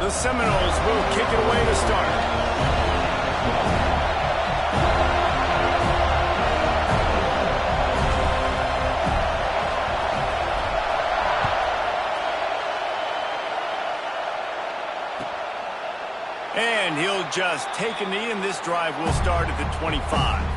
The Seminoles will kick it away to start. And he'll just take a knee, and this drive will start at the 25.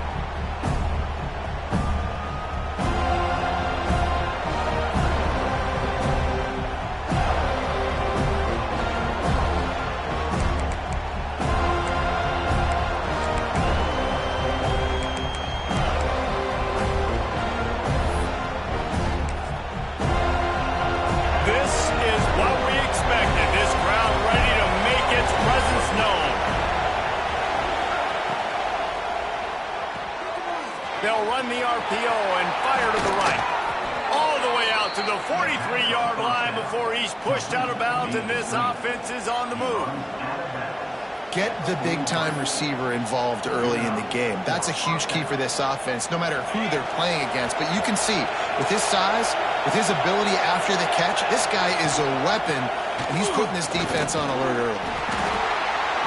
They'll run the RPO and fire to the right. All the way out to the 43-yard line before he's pushed out of bounds, and this offense is on the move. Get the big-time receiver involved early in the game. That's a huge key for this offense, no matter who they're playing against. But you can see, with his size, with his ability after the catch, this guy is a weapon, and he's putting this defense on alert early.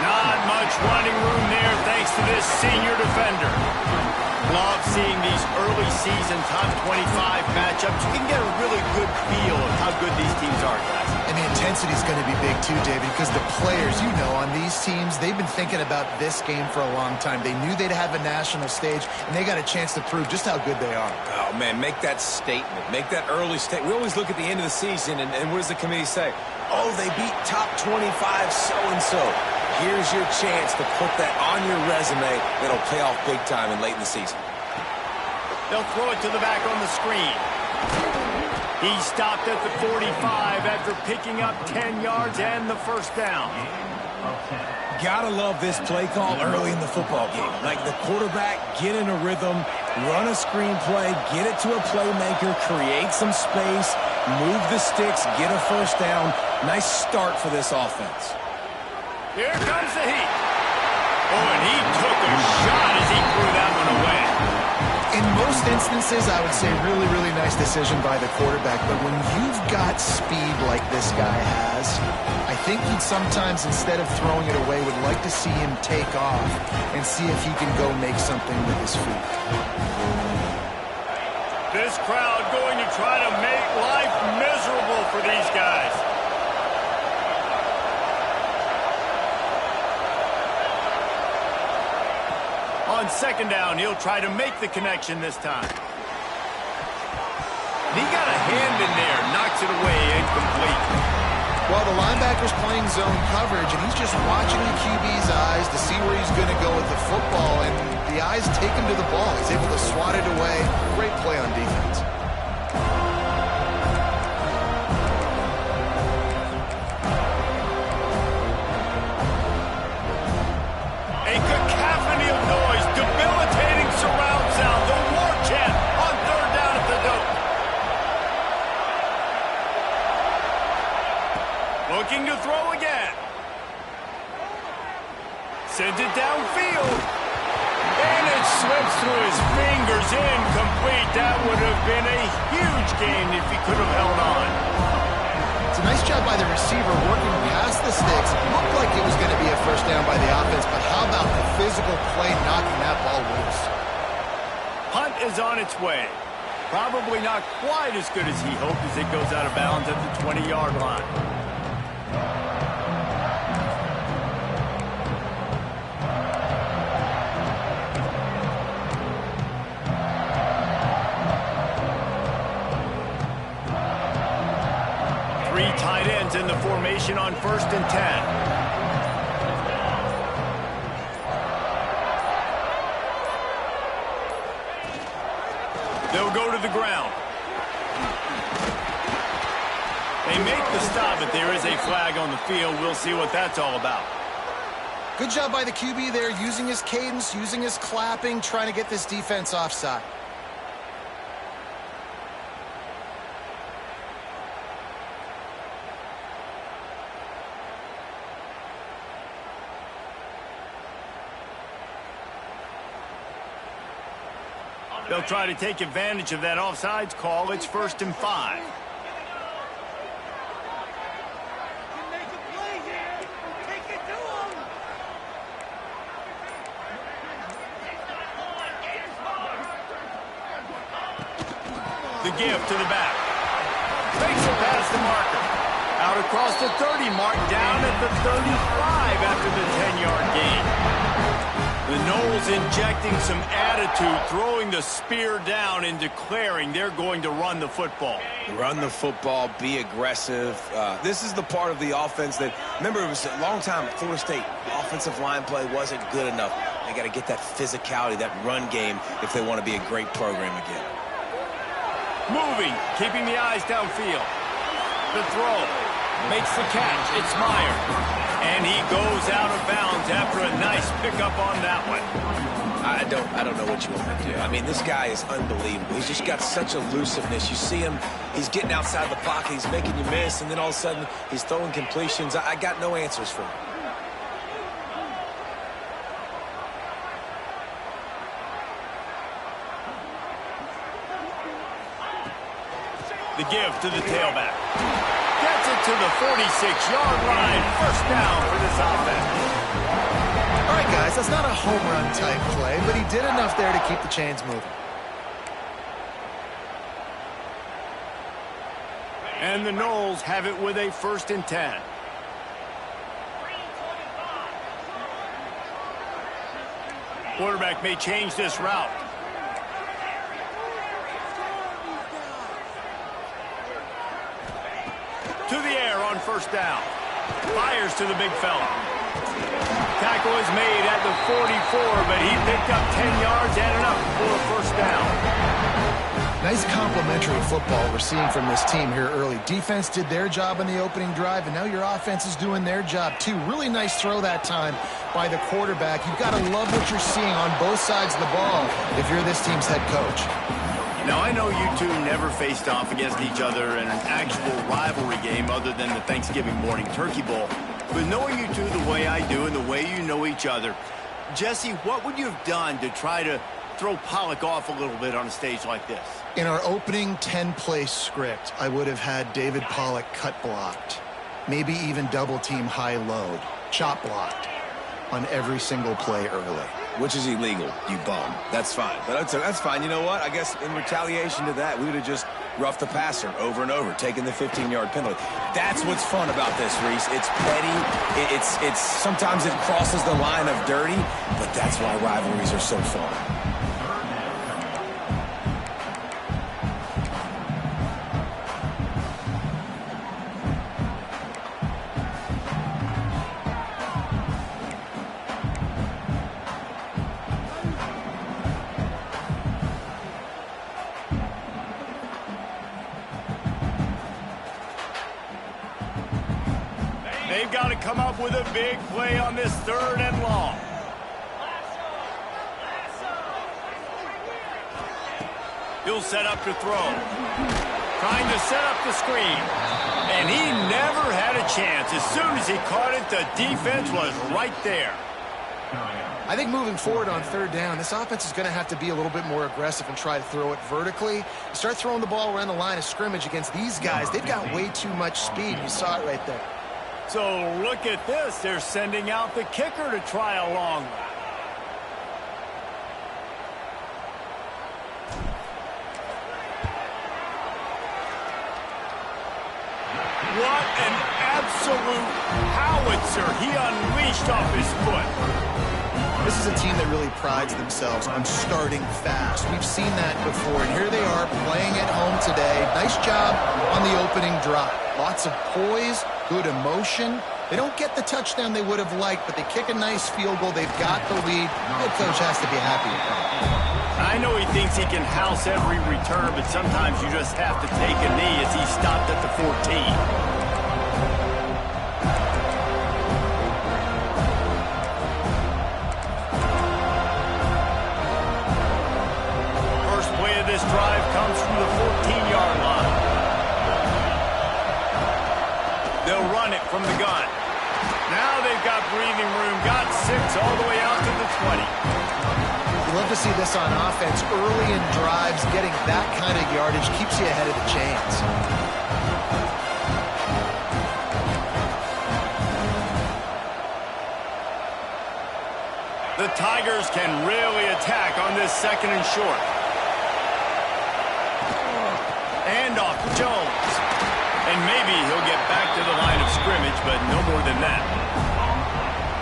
Not much running room there thanks to this senior defender. Love seeing these early season top 25 matchups. You can get a really good feel of how good these teams are, guys. And the intensity is going to be big too, David, because the players, you know, on these teams, they've been thinking about this game for a long time. They knew they'd have a national stage, and they got a chance to prove just how good they are. Oh, man, make that statement. Make that early statement. We always look at the end of the season, and what does the committee say? Oh, they beat top 25 so-and-so. Here's your chance to put that on your resume that'll pay off big time and late in the season. They'll throw it to the back on the screen. He stopped at the 45 after picking up 10 yards and the first down. Gotta love this play call early in the football game. Like the quarterback, get in a rhythm, run a screen play, get it to a playmaker, create some space, move the sticks, get a first down. Nice start for this offense. Here comes the heat. Oh, and he took a shot as he threw that one away. In most instances, I would say really, really nice decision by the quarterback. But when you've got speed like this guy has, I think he'd sometimes, instead of throwing it away, would like to see him take off and see if he can go make something with his feet. This crowd going to try to make life miserable for these guys. On second down, he'll try to make the connection this time. He got a hand in there, knocks it away, incomplete. Well, the linebacker's playing zone coverage, and he's just watching the QB's eyes to see where he's going to go with the football, and the eyes take him to the ball. He's able to swat it away. Great play on defense. Debilitating surround sound, the war chant on third down at the dope. Looking to throw again. Sends it downfield. And it slips through his fingers, incomplete. That would have been a huge gain if he could have held on. It's a nice job by the receiver working past the sticks. Looked like it was going to be a first down by the offense, but how about the physical play knocking that ball loose? Punt is on its way. Probably not quite as good as he hoped as it goes out of bounds at the 20-yard line. Three tight ends in the formation on 1st and 10. They'll go to the ground. They make the stop, but there is a flag on the field. We'll see what that's all about. Good job by the QB there, using his cadence, using his clapping, trying to get this defense offside. They'll try to take advantage of that offsides call. It's 1st and 5. The give to the back. Makes it past the marker. Out across the 30 mark, down at the 35 after the 10-yard gain. The Noles injecting some attitude, throwing the spear down and declaring they're going to run the football. Run the football, be aggressive. This is the part of the offense that, remember, it was a long time at Florida State. Offensive line play wasn't good enough. They got to get that physicality, that run game, if they want to be a great program again. Moving, keeping the eyes downfield. The throw, makes the catch. It's Meyer. And he goes out of bounds after a nice pickup on that one. I don't know what you want to do. I mean, this guy is unbelievable. He's just got such elusiveness. You see him, he's getting outside the pocket, he's making you miss, and then all of a sudden he's throwing completions. I got no answers for him. The give to the tailback. Gets it to the 46-yard line. First down for this offense. All right, guys, that's not a home run type play, but he did enough there to keep the chains moving. And the Noles have it with a 1st and 10. Quarterback may change this route. To the air on 1st down. Fires to the big fella. Tackle is made at the 44, but he picked up 10 yards and enough for a 1st down. Nice complimentary football we're seeing from this team here early. Defense did their job in the opening drive, and now your offense is doing their job too. Really nice throw that time by the quarterback. You've got to love what you're seeing on both sides of the ball if you're this team's head coach. Now, I know you two never faced off against each other in an actual rivalry game other than the Thanksgiving morning turkey bowl. But knowing you two the way I do and the way you know each other, Jesse, what would you have done to try to throw Pollock off a little bit on a stage like this? In our opening 10-play script, I would have had David Pollock cut blocked, maybe even double-team high-load, chop blocked on every single play early. Which is illegal, you bum. That's fine. But that's fine. You know what? I guess in retaliation to that, we would have just roughed the passer over and over, taking the 15-yard penalty. That's what's fun about this, Reese. It's petty. It's sometimes it crosses the line of dirty, but that's why rivalries are so fun. They've got to come up with a big play on this 3rd and long. He'll set up to throw. Trying to set up the screen. And he never had a chance. As soon as he caught it, the defense was right there. I think moving forward on 3rd down, this offense is going to have to be a little bit more aggressive and try to throw it vertically. Start throwing the ball around the line of scrimmage against these guys. They've got way too much speed. You saw it right there. So look at this. They're sending out the kicker to try a long one. What an absolute howitzer he unleashed off his foot. This is a team that really prides themselves on starting fast. We've seen that before, and here they are playing at home today. Nice job on the opening drive. Lots of poise, good emotion. They don't get the touchdown they would have liked, but they kick a nice field goal. They've got the lead. The coach has to be happy with that. I know he thinks he can house every return, but sometimes you just have to take a knee as he stopped at the 14. This drive comes from the 14-yard line. They'll run it from the gun. Now they've got breathing room, got 6 all the way out to the 20. You love to see this on offense. Early in drives, getting that kind of yardage keeps you ahead of the chains. The Tigers can really attack on this 2nd and short. And off to Jones. And maybe he'll get back to the line of scrimmage, but no more than that.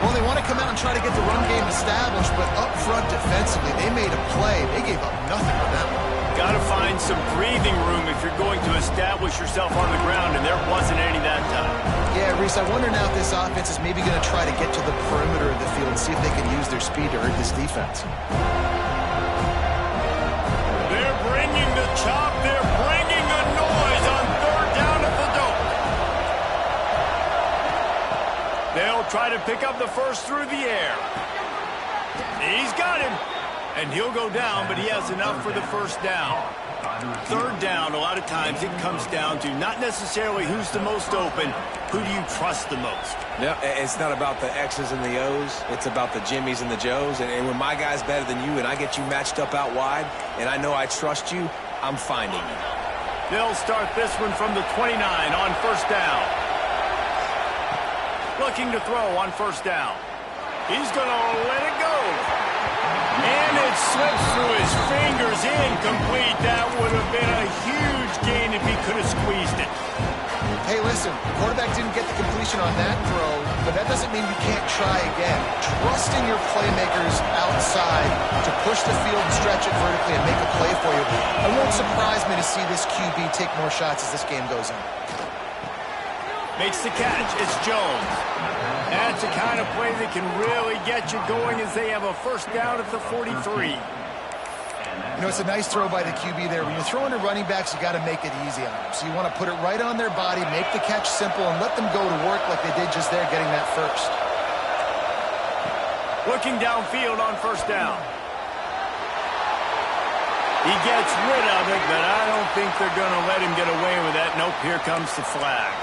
Well, they want to come out and try to get the run game established, but up front defensively, they made a play. They gave up nothing on that one. Got to find some breathing room if you're going to establish yourself on the ground, and there wasn't any that time. Yeah, Reese, I wonder now if this offense is maybe going to try to get to the perimeter of the field and see if they can use their speed to hurt this defense. They're bringing the chop. They're bringing the noise on third down at the Dome. They'll try to pick up the first through the air. He's got him. And he'll go down, but he has enough for the first down. Third down, a lot of times it comes down to not necessarily who's the most open, who do you trust the most? Yeah, it's not about the X's and the O's. It's about the Jimmies and the Joes. And when my guy's better than you and I get you matched up out wide and I know I trust you, I'm finding you. They'll start this one from the 29 on first down. Looking to throw on first down. He's going to let it go. And it slips through his fingers, incomplete. That would have been a huge gain if he could have squeezed it. Hey, listen, the quarterback didn't get the completion on that throw, but that doesn't mean you can't try again. Trust in your playmakers outside to push the field and stretch it vertically and make a play for you. It won't surprise me to see this QB take more shots as this game goes on. Makes the catch. It's Jones. That's the kind of play that can really get you going as they have a first down at the 43. You know, it's a nice throw by the QB there. When you're throwing to running backs, you got to make it easy on them. So you want to put it right on their body, make the catch simple, and let them go to work like they did just there, getting that first. Looking downfield on first down. He gets rid of it, but I don't think they're going to let him get away with that. Nope, here comes the flag.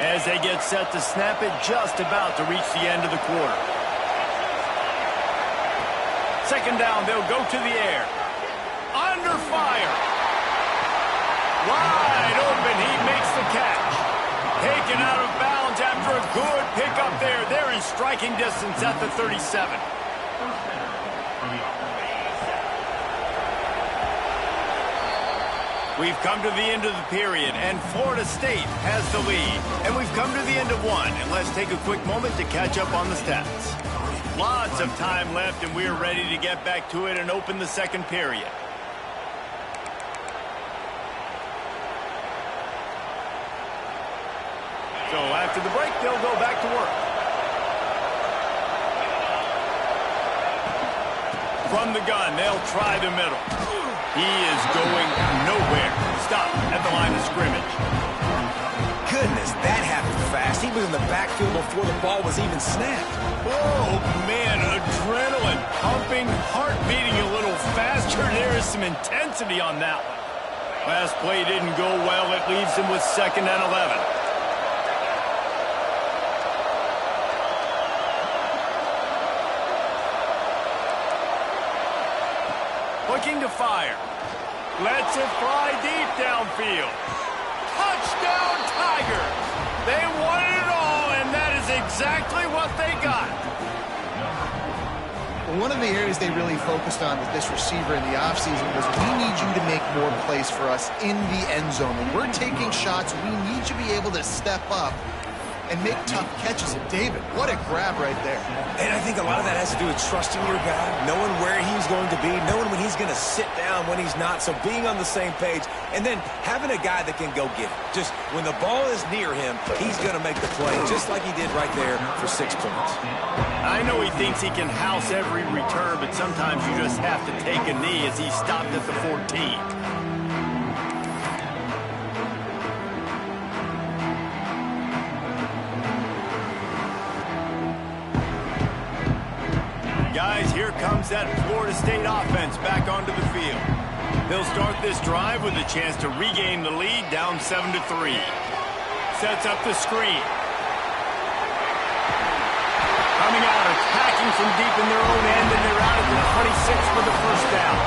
As they get set to snap it, just about to reach the end of the quarter. Second down, they'll go to the air. Under fire. Wide open, he makes the catch. Taken out of bounds after a good pickup there. They're in striking distance at the 37. We've come to the end of the period, and Florida State has the lead. And we've come to the end of one, and let's take a quick moment to catch up on the stats. Lots of time left, and we're ready to get back to it and open the second period. So after the break, they'll go back to work. From the gun, they'll try the middle. He is going nowhere. Stop at the line of scrimmage. Goodness, that happened fast. He was in the backfield before the ball was even snapped. Oh, man, adrenaline pumping, heart beating a little faster. There is some intensity on that one. Last play didn't go well. It leaves him with 2nd and 11. Looking to fire. Lets it fly deep downfield. Touchdown, Tigers! They wanted it all, and that is exactly what they got. Well, one of the areas they really focused on with this receiver in the offseason was we need you to make more plays for us in the end zone. When we're taking shots, we need you to be able to step up and make tough catches. And David, what a grab right there. And I think a lot of that has to do with trusting your guy, knowing where he's going to be, knowing when he's going to sit down, when he's not. So being on the same page, and then having a guy that can go get it. Just when the ball is near him, he's going to make the play, just like he did right there for 6 points. I know he thinks he can house every return, but sometimes you just have to take a knee as he stopped at the 14. Guys, here comes that Florida State offense back onto the field. They'll start this drive with a chance to regain the lead, down 7-3. Sets up the screen. Coming out, attacking from deep in their own end, and they're out at the 26 for the first down.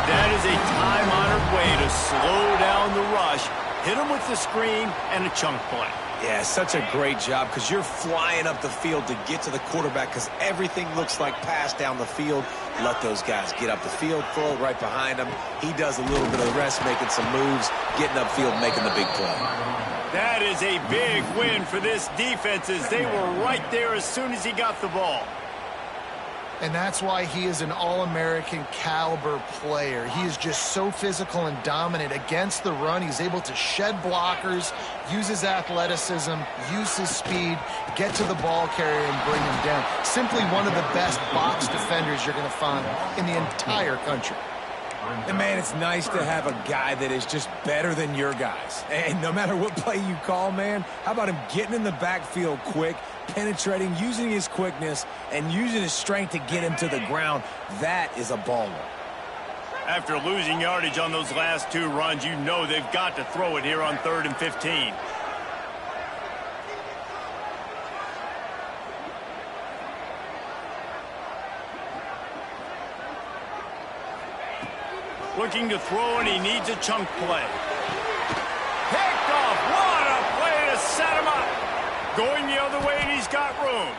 That is a time-honored way way to slow down the rush, hit him with the screen and a chunk play. Yeah, such a great job because you're flying up the field to get to the quarterback because everything looks like pass down the field. Let those guys get up the field, throw it right behind him. He does a little bit of the rest, making some moves, getting upfield, making the big play. That is a big win for this defense as they were right there as soon as he got the ball. And that's why he is an All-American caliber player. He is just so physical and dominant against the run. He's able to shed blockers, use his athleticism, use his speed, get to the ball carrier and bring him down. Simply one of the best box defenders you're going to find in the entire country. And, man, it's nice to have a guy that is just better than your guys. And no matter what play you call, man, how about him getting in the backfield quick, penetrating, using his quickness, and using his strength to get him to the ground? That is a baller. After losing yardage on those last two runs, you know they've got to throw it here on 3rd and 15. Looking to throw, and he needs a chunk play. Picked off. What a play to set him up. Going the other way, and he's got room.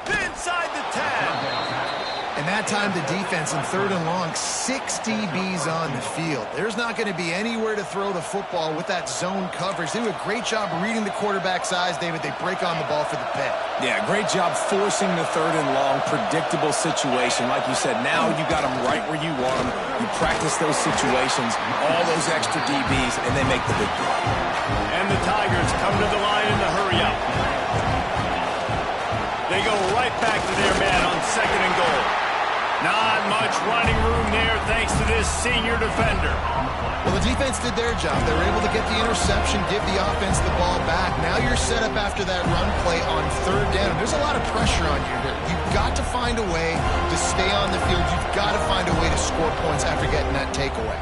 Inside the 10. And that time the defense in 3rd and long, 6 DBs on the field. There's not going to be anywhere to throw the football with that zone coverage. They do a great job reading the quarterback's eyes, David. They break on the ball for the pick. Yeah, great job forcing the 3rd and long, predictable situation. Like you said, now you got them right where you want them. You practice those situations, all those extra DBs, and they make the big play. And the Tigers come to the line in the hurry-up. They go right back to their man on 2nd and goal. Not much running room there thanks to this senior defender. Well, the defense did their job. They were able to get the interception, give the offense the ball back. Now you're set up after that run play on 3rd down. There's a lot of pressure on you here. You've got to find a way to stay on the field. You've got to find a way to score points after getting that takeaway.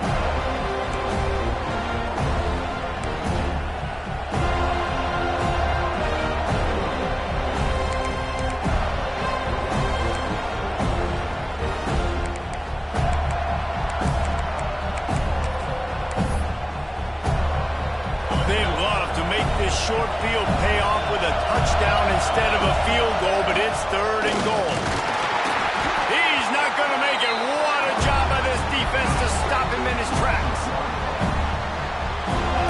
Short field payoff with a touchdown instead of a field goal, but it's 3rd and goal. He's not going to make it. What a job by this defense to stop him in his tracks.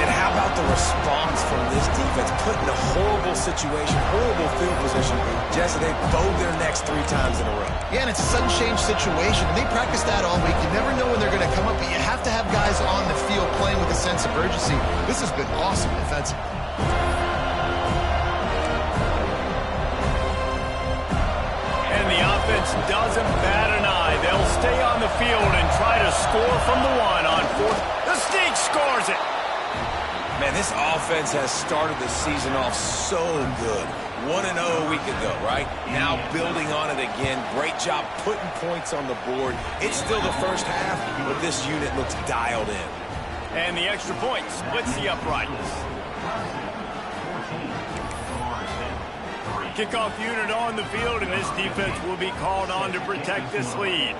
And how about the response from this defense? Put in a horrible situation, horrible field position. Jesse, they bowed their necks 3 times in a row. Yeah, and it's a sudden change situation. They practice that all week. You never know when they're going to come up, but you have to have guys on the field playing with a sense of urgency. This has been awesome defensively. And the offense doesn't bat an eye. They'll stay on the field and try to score from the 1 on 4th. The Sneak scores it. Man, this offense has started the season off so good. 1-0 a week ago, right? Now building on it again. Great job putting points on the board. It's still the first half, but this unit looks dialed in. And the extra point splits the uprights. Kickoff unit on the field, and this defense will be called on to protect this lead.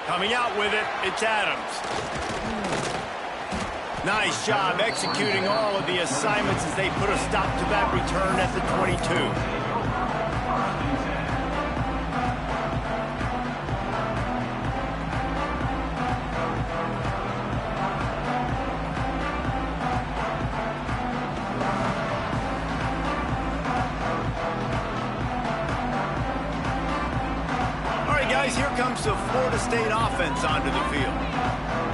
Coming out with it, it's Adams. Nice job executing all of the assignments as they put a stop to that return at the 22. Here comes the Florida State offense onto the field.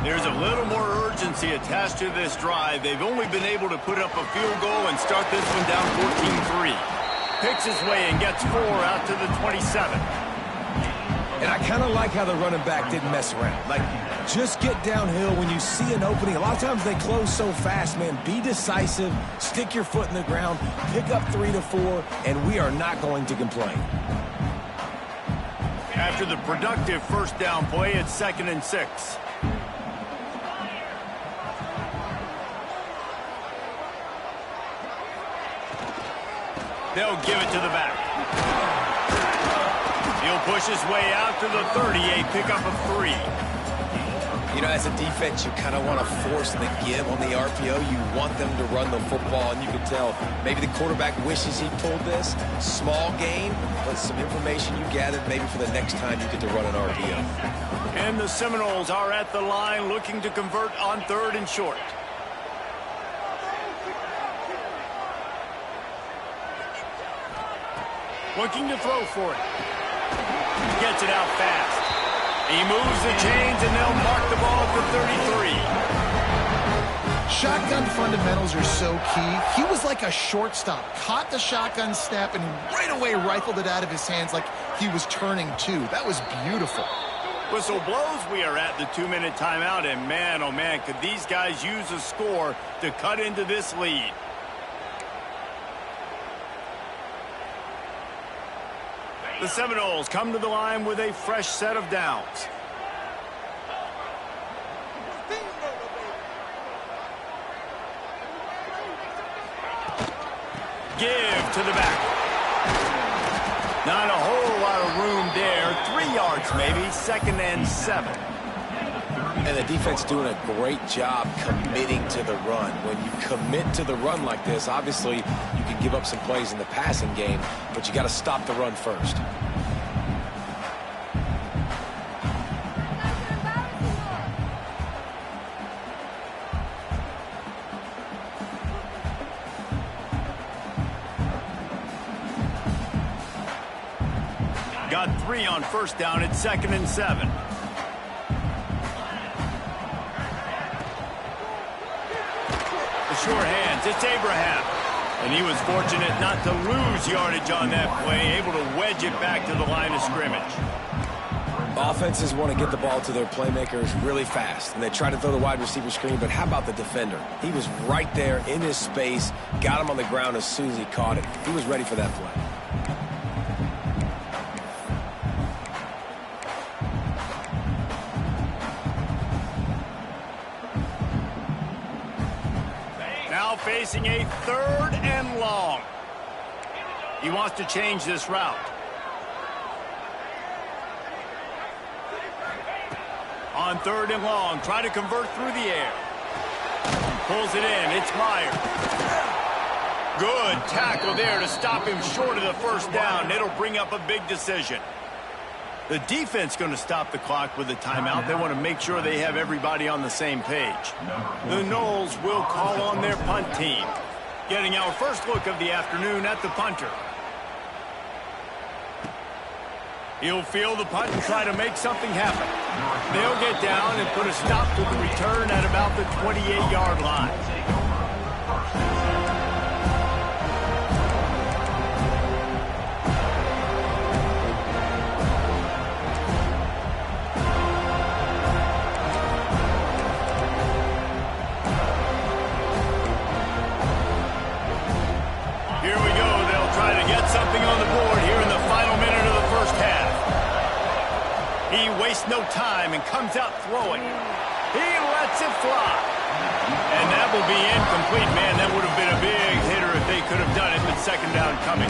There's a little more urgency attached to this drive. They've only been able to put up a field goal and start this one down 14-3. Picks his way and gets 4 out to the 27. And I kind of like how the running back didn't mess around. Like, just get downhill when you see an opening. A lot of times they close so fast, man. Be decisive, stick your foot in the ground, pick up 3 to 4, and we are not going to complain. After the productive first down play, it's 2nd and 6. They'll give it to the back. He'll push his way out to the 30, a pickup of 3. You know, as a defense, you kind of want to force the give on the RPO. You want them to run the football, and you can tell maybe the quarterback wishes he pulled this. Small gain, but some information you gathered maybe for the next time you get to run an RPO. And the Seminoles are at the line looking to convert on 3rd and short. Looking to throw for it. Gets it out fast. He moves the chains, and they'll mark the ball at the 33. Shotgun fundamentals are so key. He was like a shortstop. Caught the shotgun snap and right away rifled it out of his hands like he was turning 2. That was beautiful. Whistle blows. We are at the 2-minute timeout, and man, oh man, could these guys use a score to cut into this lead. The Seminoles come to the line with a fresh set of downs. Give to the back. Not a whole lot of room there. 3 yards maybe. 2nd and 7. And the defense doing a great job committing to the run. When you commit to the run like this, obviously you can give up some plays in the passing game, but you got to stop the run first. Got 3 on 1st down at 2nd and 7. The short hands, it's Abraham. And he was fortunate not to lose yardage on that play, able to wedge it back to the line of scrimmage. Offenses want to get the ball to their playmakers really fast, and they try to throw the wide receiver screen, but how about the defender? He was right there in his space, got him on the ground as soon as he caught it. He was ready for that play. Facing a 3rd and long. He wants to change this route. On 3rd and long, try to convert through the air. Pulls it in, it's Meyer. Good tackle there to stop him short of the 1st down. It'll bring up a big decision. The defense going to stop the clock with a timeout. They want to make sure they have everybody on the same page. The Noles will call on their punt team. Getting our first look of the afternoon at the punter. He'll field the punt and try to make something happen. They'll get down and put a stop to the return at about the 28-yard line. Something on the board here in the final minute of the 1st half. He wastes no time and comes out throwing. He lets it fly. And that will be incomplete. Man, that would have been a big hitter if they could have done it, but 2nd down coming.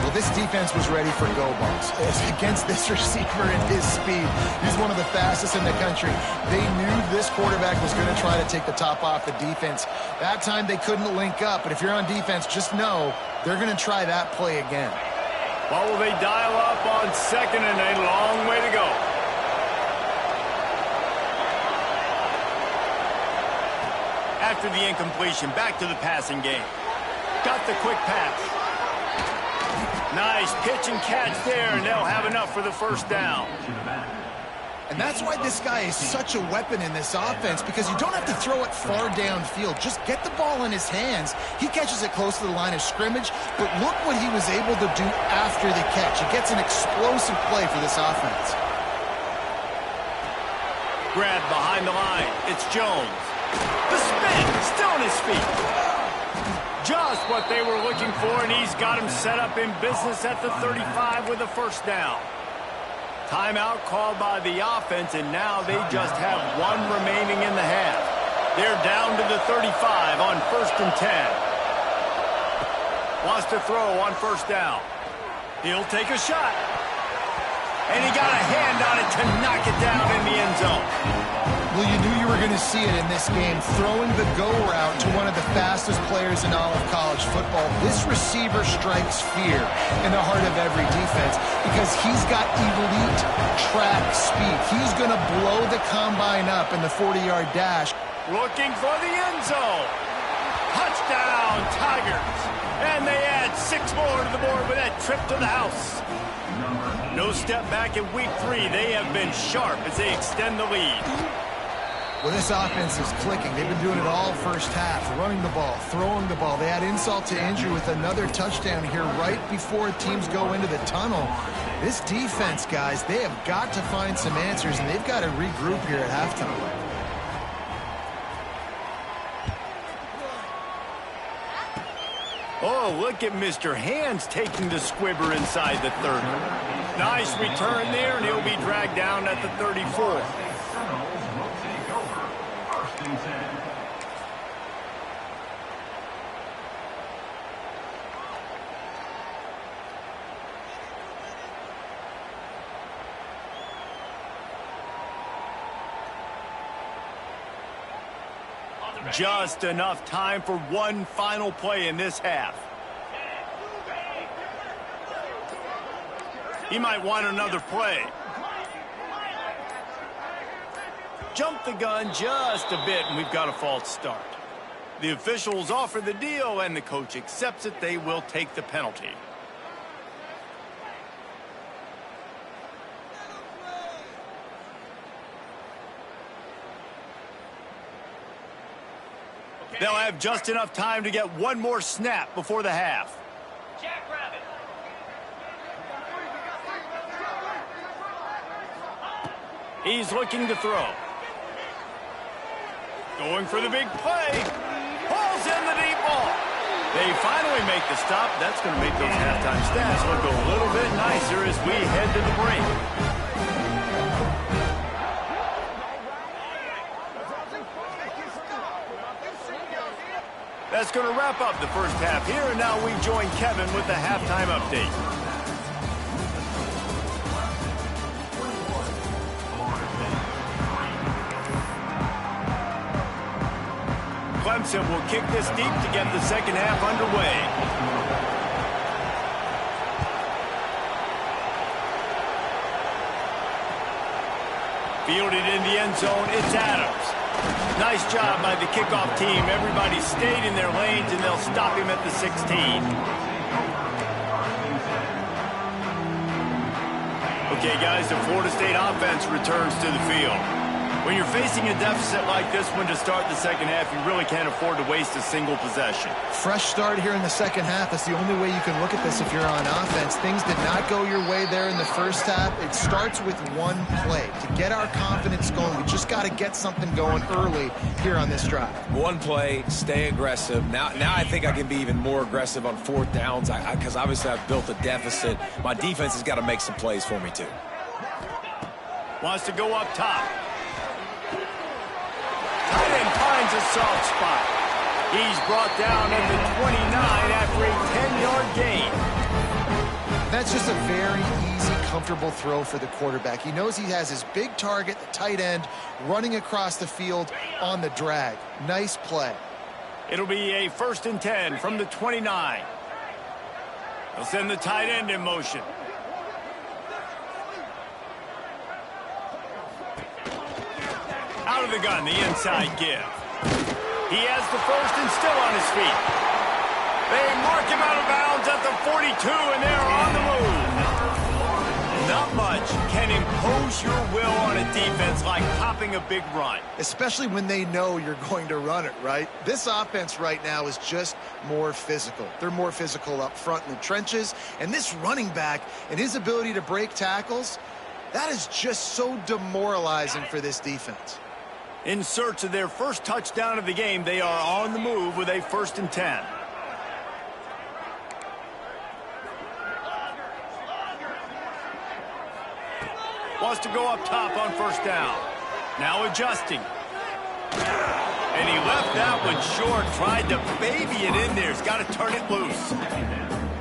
Well, this defense was ready for go balls. Against this receiver and his speed, he's one of the fastest in the country. They knew this quarterback was going to try to take the top off the defense. That time they couldn't link up, but if you're on defense, just know they're going to try that play again. Well, will they dial up on 2nd and a long way to go? After the incompletion, back to the passing game. Got the quick pass. Nice pitch and catch there, and they'll have enough for the 1st down. And that's why this guy is such a weapon in this offense, because you don't have to throw it far downfield. Just get the ball in his hands. He catches it close to the line of scrimmage, but look what he was able to do after the catch. He gets an explosive play for this offense. Grab behind the line. It's Jones. The spin, still on his feet. Just what they were looking for, and he's got him set up in business at the 35 with the 1st down. Timeout called by the offense, and now they just have 1 remaining in the half. They're down to the 35 on 1st and 10. Wants to throw on 1st down. He'll take a shot. And he got a hand on it to knock it down in the end zone. Well, you knew you were going to see it in this game, throwing the go route to one of the fastest players in all of college football. This receiver strikes fear in the heart of every defense because he's got elite track speed. He's going to blow the combine up in the 40-yard dash. Looking for the end zone. Touchdown, Tigers. And they add 6 more to the board with that trip to the house. No step back in week 3. They have been sharp as they extend the lead. Well, this offense is clicking. They've been doing it all first half, running the ball, throwing the ball. They add insult to injury with another touchdown here right before teams go into the tunnel. This defense, guys, they have got to find some answers, and they've got to regroup here at halftime. Oh, look at Mr. Hands taking the squibber inside the 30. Nice return there, and he'll be dragged down at the 34. Just enough time for one final play in this half. He might want another play. Jump the gun just a bit, and we've got a false start. The officials offer the deal, and the coach accepts it. They will take the penalty. They'll have just enough time to get one more snap before the half. He's looking to throw. Going for the big play. Pulls in the deep ball. They finally make the stop. That's going to make those halftime stats look a little bit nicer as we head to the break. That's going to wrap up the first half here, and now we join Kevin with the halftime update. Clemson will kick this deep to get the second half underway. Fielded in the end zone, it's Adams. Nice job by the kickoff team. Everybody stayed in their lanes, and they'll stop him at the 16. Okay, guys, the Florida State offense returns to the field. When you're facing a deficit like this one to start the second half, you really can't afford to waste a single possession. Fresh start here in the second half. That's the only way you can look at this if you're on offense. Things did not go your way there in the first half. It starts with one play. To get our confidence going, we just got to get something going early here on this drive. One play, stay aggressive. Now I think I can be even more aggressive on fourth downs because obviously I've built a deficit. My defense has got to make some plays for me too. Wants to go up top. Tight end finds a soft spot. He's brought down at the 29 after a 10-yard gain. That's just a very easy, comfortable throw for the quarterback. He knows he has his big target, the tight end, running across the field on the drag. Nice play. It'll be a 1st and 10 from the 29. They'll send the tight end in motion. Out of the gun, the inside give. He has the first and still on his feet. They mark him out of bounds at the 42, and they're on the move. Not much can impose your will on a defense like popping a big run. Especially when they know you're going to run it, right? This offense right now is just more physical. They're more physical up front in the trenches, and this running back and his ability to break tackles, that is just so demoralizing for this defense. In search of their first touchdown of the game, they are on the move with a 1st and 10. Wants to go up top on 1st down. Now adjusting. And he left that one short. Tried to baby it in there. He's got to turn it loose.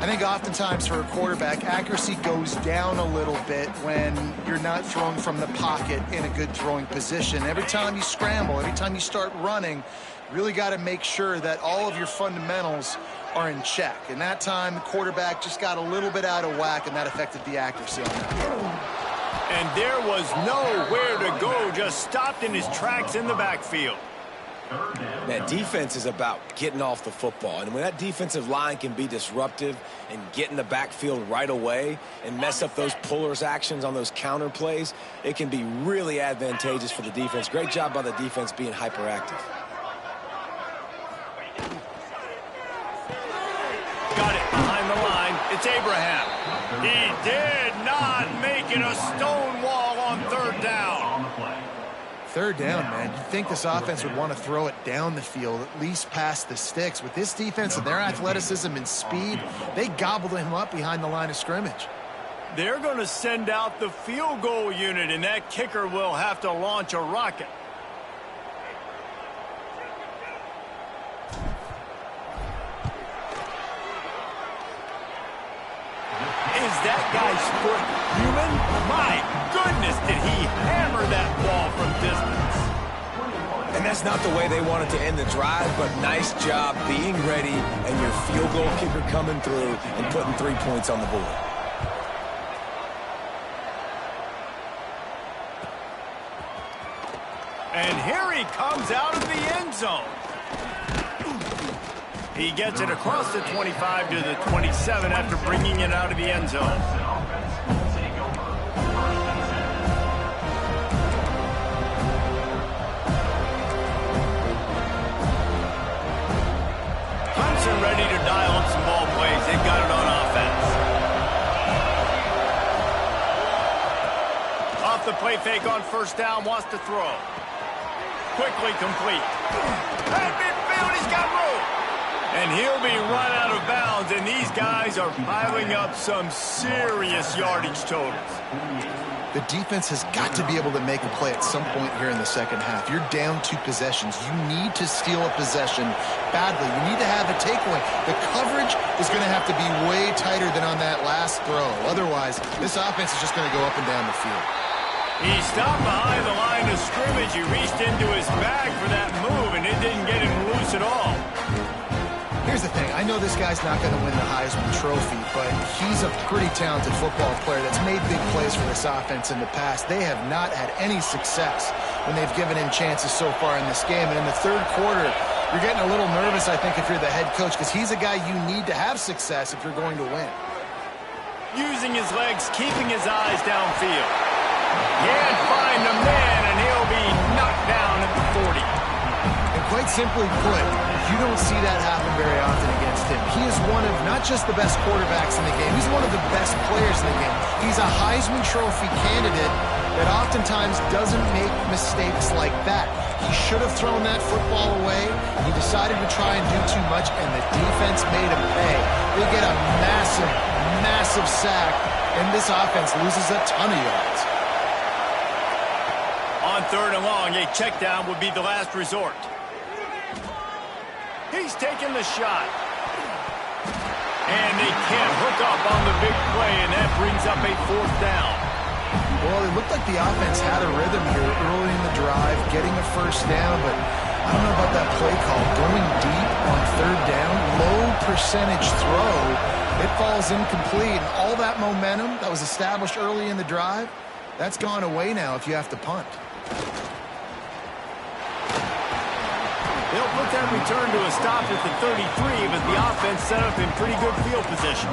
I think oftentimes for a quarterback, accuracy goes down a little bit when you're not throwing from the pocket in a good throwing position. Every time you scramble, every time you start running, you really got to make sure that all of your fundamentals are in check. And that time, the quarterback just got a little bit out of whack, and that affected the accuracy on that. And there was nowhere to go, just stopped in his tracks in the backfield. That defense is about getting off the football. And when that defensive line can be disruptive and get in the backfield right away and mess up those pullers actions on those counter plays, it can be really advantageous for the defense. Great job by the defense being hyperactive. Got it behind the line. It's Abraham. He did not make it a stone wall on third down. Third down, man. You'd think this offense would want to throw it down the field, at least past the sticks. With this defense and their athleticism and speed, they gobbled him up behind the line of scrimmage. They're going to send out the field goal unit, and that kicker will have to launch a rocket. Is that guy's foot human? My goodness, did he hammer that ball from distance. And that's not the way they wanted to end the drive, but nice job being ready and your field goal kicker coming through and putting 3 points on the board. And here he comes out of the end zone. He gets it across the 25 to the 27 after bringing it out of the end zone. Clemson ready to dial up some ball plays. They've got it on offense. Off the play fake on first down, wants to throw. Quickly complete. At midfield, he's got room. And he'll be run out of bounds, and these guys are piling up some serious yardage totals. The defense has got to be able to make a play at some point here in the second half. You're down 2 possessions. You need to steal a possession badly. You need to have a takeaway. The coverage is going to have to be way tighter than on that last throw. Otherwise, this offense is just going to go up and down the field. He stopped behind the line of scrimmage. He reached into his bag for that move, and it didn't get him loose at all. Here's the thing. I know this guy's not going to win the Heisman Trophy, but he's a pretty talented football player that's made big plays for this offense in the past. They have not had any success when they've given him chances so far in this game. And in the third quarter, you're getting a little nervous, I think, if you're the head coach, because he's a guy you need to have success if you're going to win. Using his legs, keeping his eyes downfield. Can't find the man, and he'll be knocked down at the 40. And quite simply put, you don't see that happen very often against him. He is one of not just the best quarterbacks in the game, he's one of the best players in the game. He's a Heisman Trophy candidate that oftentimes doesn't make mistakes like that. He should have thrown that football away. He decided to try and do too much, and the defense made him pay. They get a massive, massive sack, and this offense loses a ton of yards. On third and long, a check down would be the last resort. He's taking the shot. And they can't hook up on the big play, and that brings up a fourth down. Well, it looked like the offense had a rhythm here early in the drive, getting a first down, but I don't know about that play call. Going deep on third down, low percentage throw, it falls incomplete. And all that momentum that was established early in the drive, that's gone away now if you have to punt. They'll put that return to a stop at the 33, but the offense set up in pretty good field position.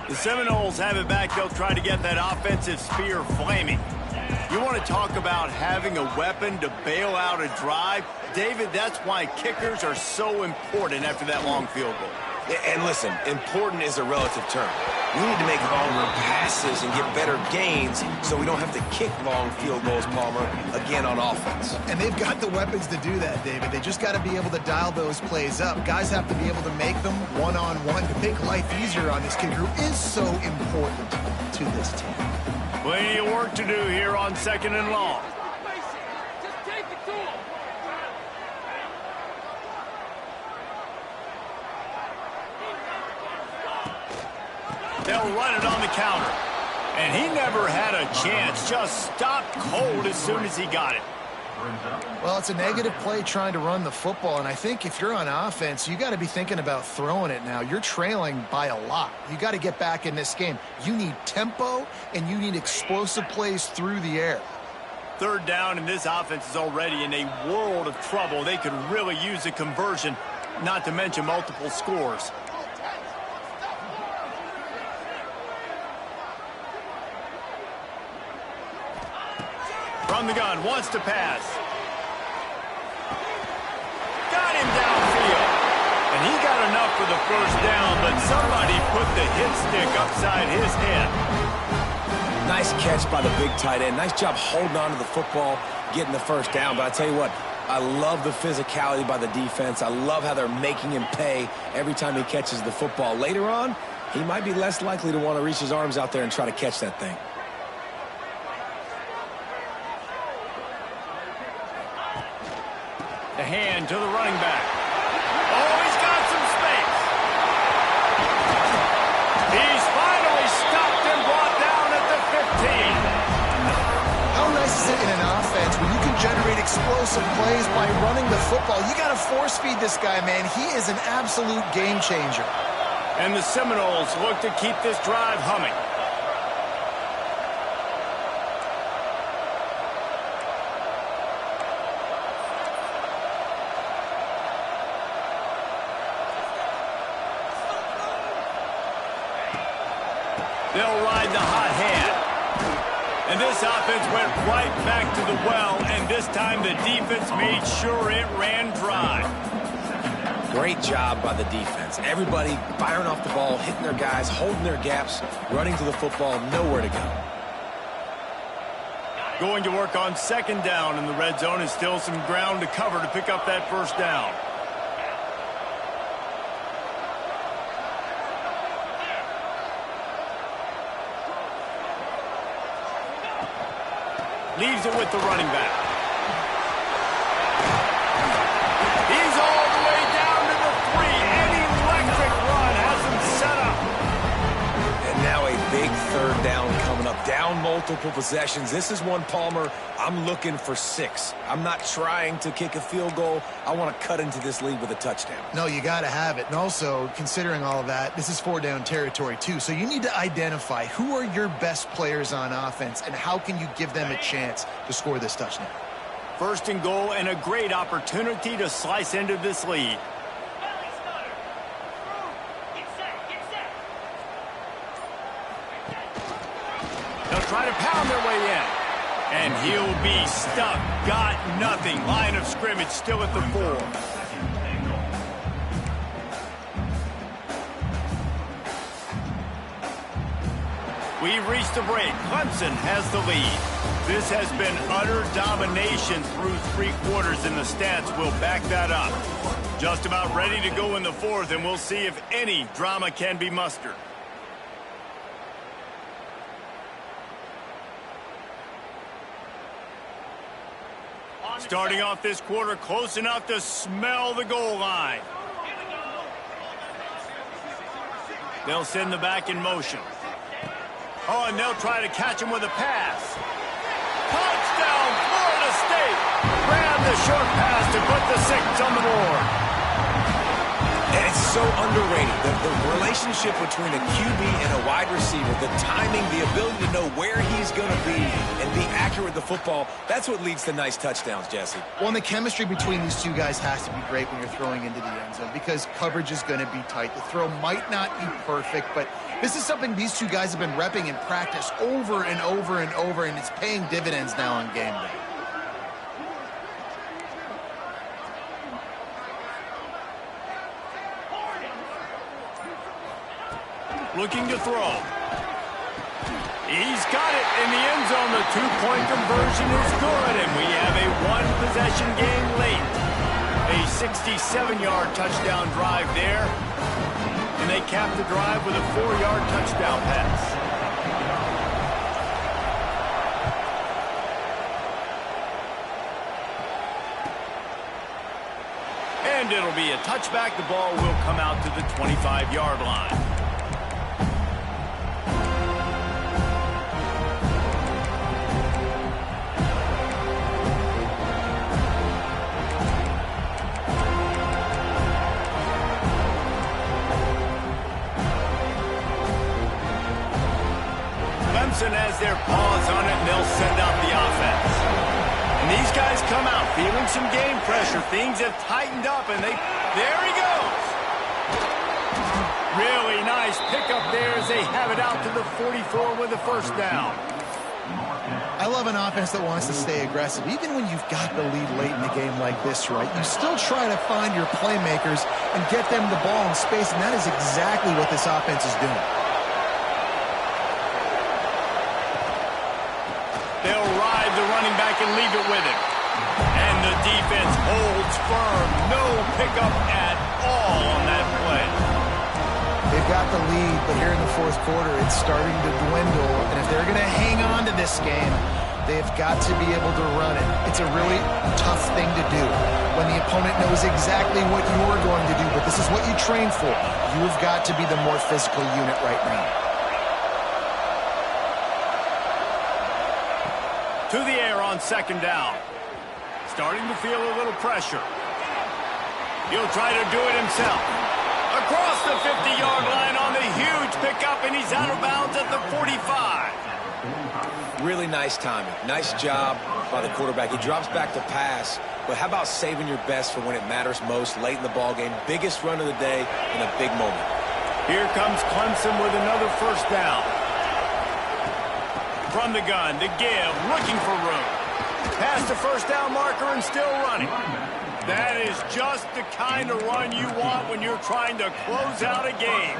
The Seminoles have it back. They'll try to get that offensive spear flaming. You want to talk about having a weapon to bail out a drive? David, that's why kickers are so important after that long field goal. And listen, important is a relative term. We need to make longer passes and get better gains so we don't have to kick long field goals, Palmer, again on offense. And they've got the weapons to do that, David. They just got to be able to dial those plays up. Guys have to be able to make them one-on-one to make life easier on this kicker, who is so important to this team. Plenty of work to do here on 2nd and long. They'll run it on the counter. And he never had a chance. Just stopped cold as soon as he got it. Well, it's a negative play trying to run the football, and I think if you're on offense, you got to be thinking about throwing it now. You're trailing by a lot. You got to get back in this game. You need tempo, and you need explosive plays through the air. 3rd down, and this offense is already in a world of trouble. They could really use a conversion, not to mention multiple scores. From the gun, wants to pass. Got him downfield. And he got enough for the 1st down, but somebody put the hit stick upside his head. Nice catch by the big tight end. Nice job holding on to the football, getting the 1st down. But I tell you what, I love the physicality by the defense. I love how they're making him pay every time he catches the football. Later on, he might be less likely to want to reach his arms out there and try to catch that thing. The hand to the running back. Oh, he's got some space. He's finally stopped and brought down at the 15. How nice is it in an offense when you can generate explosive plays by running the football? You got to force feed this guy, man. He is an absolute game changer. And the Seminoles look to keep this drive humming. They'll ride the hot hand. And this offense went right back to the well, and this time the defense made sure it ran dry. Great job by the defense. Everybody firing off the ball, hitting their guys, holding their gaps, running to the football, nowhere to go. Going to work on 2nd down in the red zone, and still some ground to cover to pick up that 1st down. Leaves it with the running back. He's all the way down to the 3. An electric run has him set up. And now a big 3rd down coming up. Down multiple possessions. This is one, Palmer, I'm looking for 6. I'm not trying to kick a field goal. I want to cut into this lead with a touchdown. No, you got to have it. And also, considering all of that, this is 4-down territory too. So you need to identify who are your best players on offense and how can you give them a chance to score this touchdown. 1st and goal, and a great opportunity to slice into this lead. They'll try to pound their way in. And he'll be stuck. Got nothing. Line of scrimmage still at the 4. We've reached the break. Clemson has the lead. This has been utter domination through 3 quarters, and the stats will back that up. Just about ready to go in the 4th, and we'll see if any drama can be mustered. Starting off this quarter close enough to smell the goal line. They'll send the back in motion. Oh, and they'll try to catch him with a pass. Touchdown, Florida State. Grab the short pass to put the 6 on the board. And it's so underrated. The relationship between a QB and a wide receiver, the timing, the ability to know where he's going to be and be accurate with the football, that's what leads to nice touchdowns, Jesse. Well, and the chemistry between these two guys has to be great when you're throwing into the end zone because coverage is going to be tight. The throw might not be perfect, but this is something these two guys have been repping in practice over and over and over, and it's paying dividends now on game day. Looking to throw. He's got it in the end zone. The 2-point conversion is good, and we have a 1-possession game late. A 67-yard touchdown drive there, and they cap the drive with a 4-yard touchdown pass. And it'll be a touchback. The ball will come out to the 25-yard line. Clemson has their paws on it, and they'll send out the offense. And these guys come out feeling some game pressure. Things have tightened up, and there he goes. Really nice pickup there as they have it out to the 44 with a first down. I love an offense that wants to stay aggressive. Even when you've got the lead late in the game like this, right, you still try to find your playmakers and get them the ball in space, and that is exactly what this offense is doing. They'll ride the running back and leave it with him. And the defense holds firm. No pickup at all on that play. They've got the lead, but here in the fourth quarter, it's starting to dwindle. And if they're going to hang on to this game, they've got to be able to run it. It's a really tough thing to do when the opponent knows exactly what you're going to do, but this is what you train for. You've got to be the more physical unit right now. To the air on second down. Starting to feel a little pressure. He'll try to do it himself. Across the 50-yard line on the huge pickup, and he's out of bounds at the 45. Really nice timing. Nice job by the quarterback. He drops back to pass, but how about saving your best for when it matters most late in the ballgame? Biggest run of the day in a big moment. Here comes Clemson with another first down. From the gun, the give, looking for room. Past the first down marker and still running. That is just the kind of run you want when you're trying to close out a game.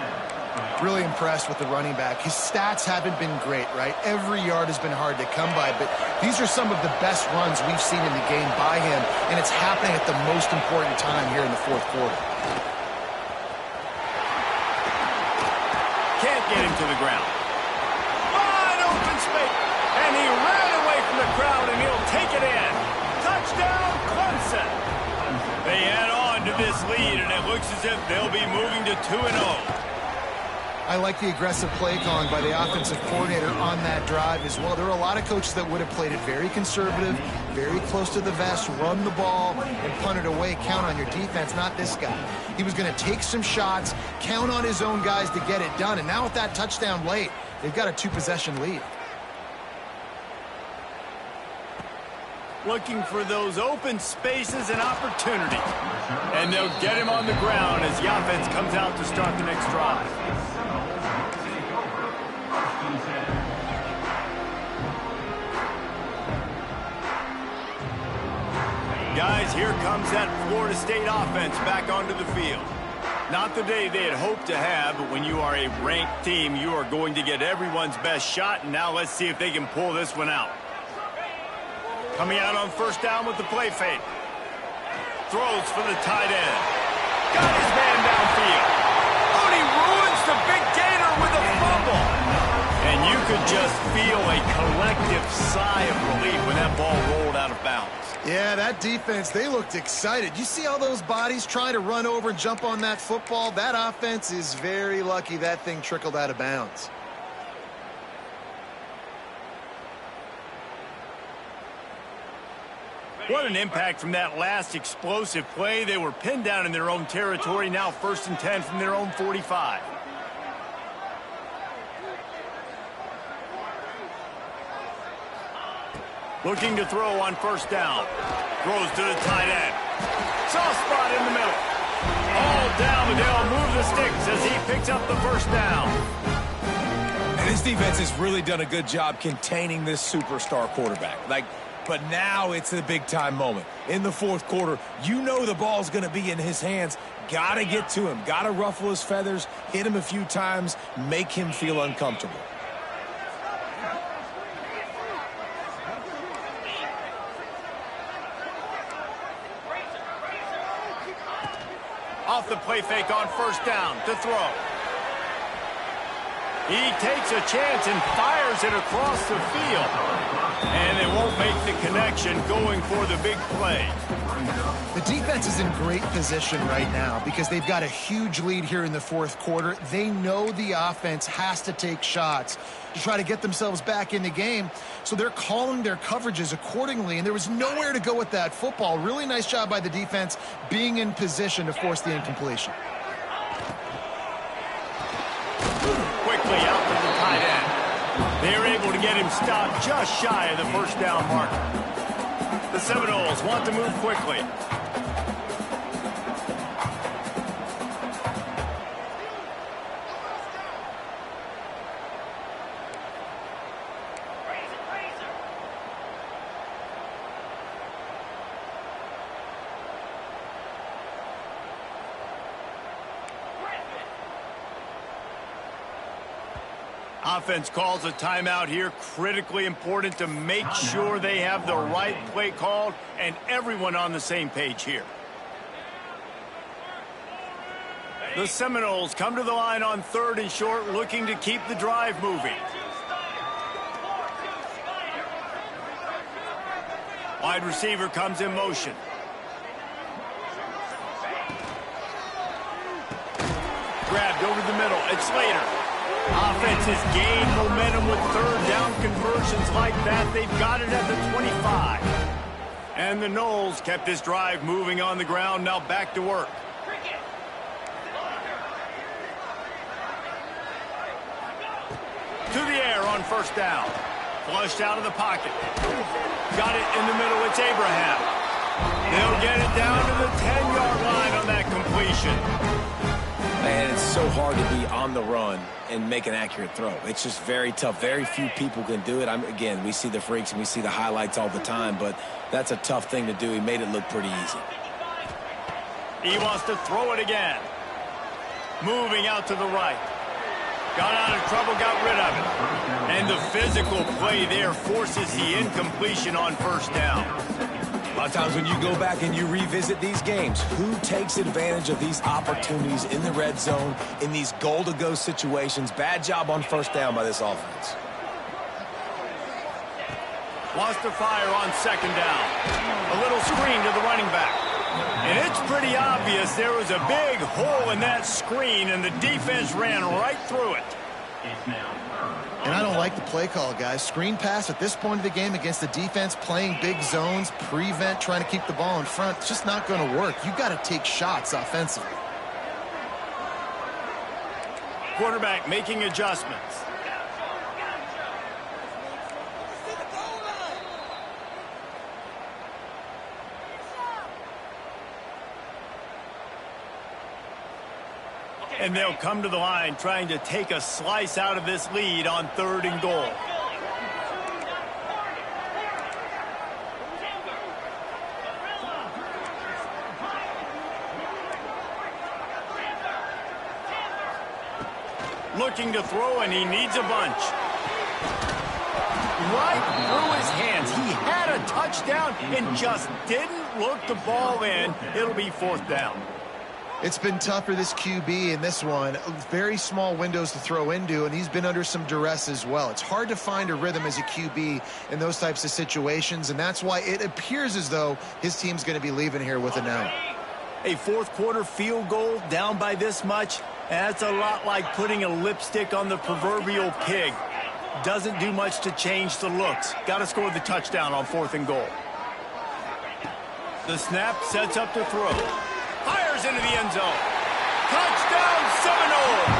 Really impressed with the running back. His stats haven't been great, right? Every yard has been hard to come by, but these are some of the best runs we've seen in the game by him, and it's happening at the most important time here in the fourth quarter. Can't get him to the ground. Wide open space, and he ran away from the crowd, and he'll take it in. Touchdown, Clemson. They add on to this lead, and it looks as if they'll be moving to 2-0. I like the aggressive play calling by the offensive coordinator on that drive as well. There are a lot of coaches that would have played it very conservative, very close to the vest, run the ball, and punt it away. Count on your defense, not this guy. He was going to take some shots, count on his own guys to get it done. And now with that touchdown late, they've got a two-possession lead. Looking for those open spaces and opportunities. And they'll get him on the ground as the offense comes out to start the next drive. Guys, here comes that Florida State offense back onto the field. Not the day they had hoped to have, but when you are a ranked team, you are going to get everyone's best shot. And now let's see if they can pull this one out. Coming out on first down with the play fake. Throws for the tight end. Got his man downfield. Oh, and he ruins the big gainer with a fumble. And you could just feel a collective sigh of relief when that ball rolled out of bounds. Yeah, that defense, they looked excited. You see all those bodies trying to run over and jump on that football? That offense is very lucky that thing trickled out of bounds. What an impact from that last explosive play. They were pinned down in their own territory. Now 1st and 10 from their own 45. Looking to throw on first down. Throws to the tight end. Soft spot in the middle. All down, but they'll move the sticks as he picks up the first down. And this defense has really done a good job containing this superstar quarterback. But now it's a big-time moment. In the fourth quarter, you know the ball's going to be in his hands. Got to get to him. Got to ruffle his feathers, hit him a few times, make him feel uncomfortable. Off the play fake on first down to throw. He takes a chance and fires it across the field. And they won't make the connection going for the big play. The defense is in great position right now because they've got a huge lead here in the fourth quarter. They know the offense has to take shots to try to get themselves back in the game. So they're calling their coverages accordingly, and there was nowhere to go with that football. Really nice job by the defense being in position to force the incompletion. Quickly out to the tight end. They're able to get him stopped just shy of the first down marker. The Seminoles want to move quickly. Offense calls a timeout here. Critically important to make sure they have the right play called and everyone on the same page here. The Seminoles come to the line on 3rd and short, looking to keep the drive moving. Wide receiver comes in motion. Grabbed over the middle. It's Slater. Offense has gained momentum with 3rd down conversions like that. They've got it at the 25. And the Noles kept this drive moving on the ground. Now back to work. To the air on 1st down. Flushed out of the pocket. Got it in the middle. It's Abraham. They'll get it down to the 10-yard line on that completion. Man, it's so hard to be on the run and make an accurate throw. It's just very tough. Very few people can do it. Again, we see the freaks and we see the highlights all the time, but that's a tough thing to do. He made it look pretty easy. He wants to throw it again. Moving out to the right. Got out of trouble, got rid of it. And the physical play there forces the incompletion on 1st down. A lot of times when you go back and you revisit these games, who takes advantage of these opportunities in the red zone, in these goal-to-go situations? Bad job on 1st down by this offense. Wants to fire on 2nd down. A little screen to the running back. And it's pretty obvious there was a big hole in that screen, and the defense ran right through it. And I don't like the play call, guys. Screen pass at this point of the game against the defense playing big zones, prevent, trying to keep the ball in front. It's just not going to work. You've got to take shots offensively. Quarterback making adjustments. And they'll come to the line trying to take a slice out of this lead on 3rd and goal. Looking to throw, and he needs a bunch. Right through his hands. He had a touchdown and just didn't look the ball in. It'll be 4th down. It's been tough for this QB in this one. Very small windows to throw into, and he's been under some duress as well. It's hard to find a rhythm as a QB in those types of situations, and that's why it appears as though his team's going to be leaving here with a no. A 4th quarter field goal down by this much, that's a lot like putting a lipstick on the proverbial pig. Doesn't do much to change the looks. Got to score the touchdown on 4th and goal. The snap sets up to throw. Fires into the end zone. Touchdown Seminoles!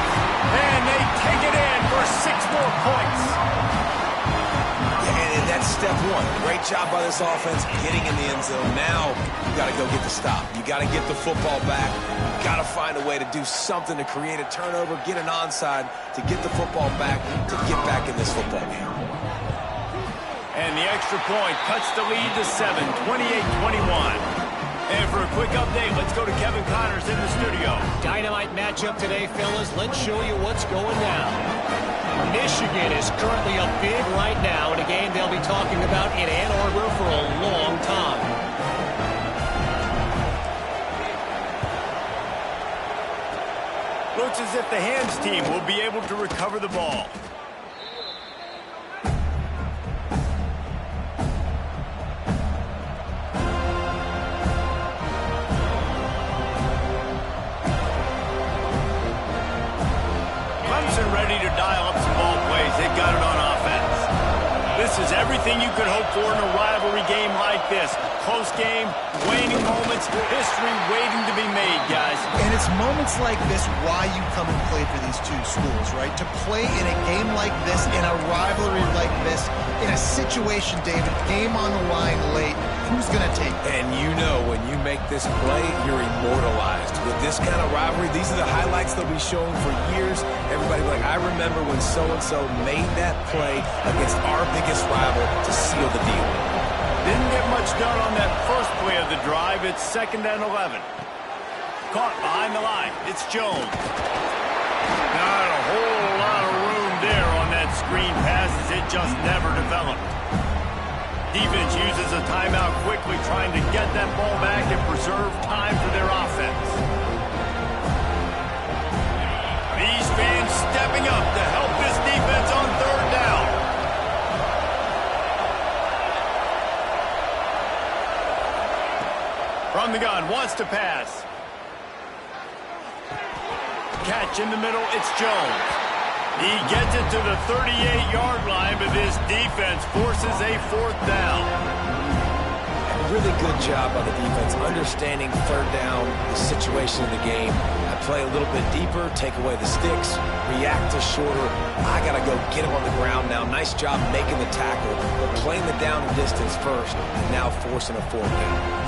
And they take it in for 6 more points. Yeah, and that's step one. Great job by this offense getting in the end zone. Now you got to go get the stop. You got to get the football back. You got to find a way to do something to create a turnover, get an onside, to get the football back, to get back in this football game. And the extra point cuts the lead to 7, 28-21. And for a quick update, let's go to Kevin Connors in the studio. Dynamite matchup today, fellas. Let's show you what's going down. Michigan is currently up big right now in a game they'll be talking about in Ann Arbor for a long time. Looks looks as if the hands team will be able to recover the ball. Clemson ready to dial up some ball plays. They've got it on offense. This is everything you could hope for in a rivalry game like this. Close game, waning moments, history waiting to be made, guys. And it's moments like this why you come and play for these two schools, right? To play in a game like this, in a rivalry like this, in a situation, David, game on the line late, who's going to take it? And you know when you make this play, you're immortalized. With this kind of rivalry, these are the highlights they'll be showing for years. Everybody will be like, I remember when so-and-so made that play against our biggest rival to seal the deal. Didn't get much done on that first play of the drive. It's 2nd and 11. Caught behind the line. It's Jones. Not a whole lot of room there on that screen pass as it just never developed. Defense uses a timeout quickly, trying to get that ball back and preserve time for their offense. These fans stepping up to help this defense on 3rd down. From the gun, wants to pass. Catch in the middle, it's Jones. He gets it to the 38-yard line, but this defense forces a 4th down. A really good job by the defense, understanding 3rd down, the situation of the game. I play a little bit deeper, take away the sticks, react to shorter. I got to go get him on the ground now. Nice job making the tackle, but playing the down and distance first, and now forcing a 4th down.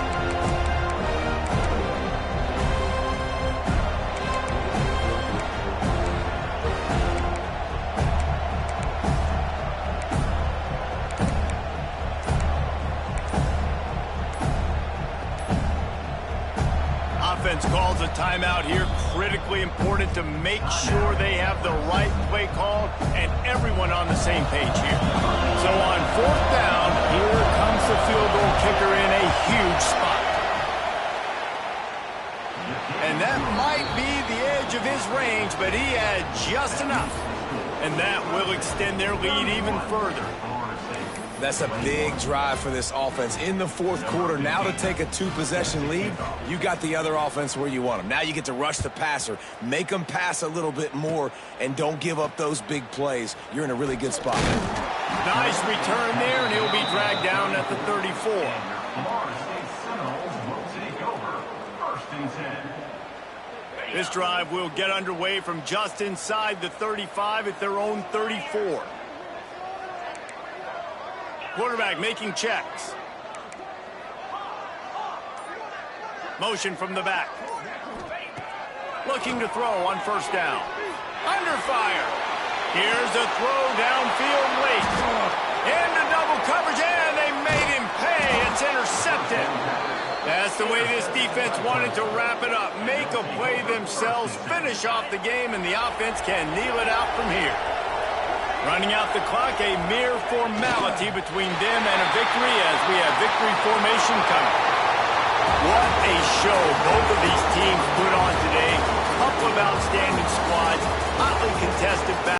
Offense calls a timeout here. Critically important to make sure they have the right play called and everyone on the same page here. So on 4th down, here comes the field goal kicker in a huge spot. And that might be the edge of his range, but he had just enough. And that will extend their lead even further. That's a big drive for this offense in the 4th quarter. Now to take a 2-possession lead, you got the other offense where you want them. Now you get to rush the passer, make them pass a little bit more, and don't give up those big plays. You're in a really good spot. Nice return there, and he'll be dragged down at the 34. This drive will get underway from just inside the 35 at their own 34. Quarterback making checks. Motion from the back. Looking to throw on 1st down. Under fire. Here's a throw downfield late. Into double coverage, and they made him pay. It's intercepted. That's the way this defense wanted to wrap it up. Make a play themselves, finish off the game, and the offense can kneel it out from here. Running out the clock, a mere formality between them and a victory as we have victory formation coming. What a show both of these teams put on today. Couple of outstanding squads, hotly contested battles.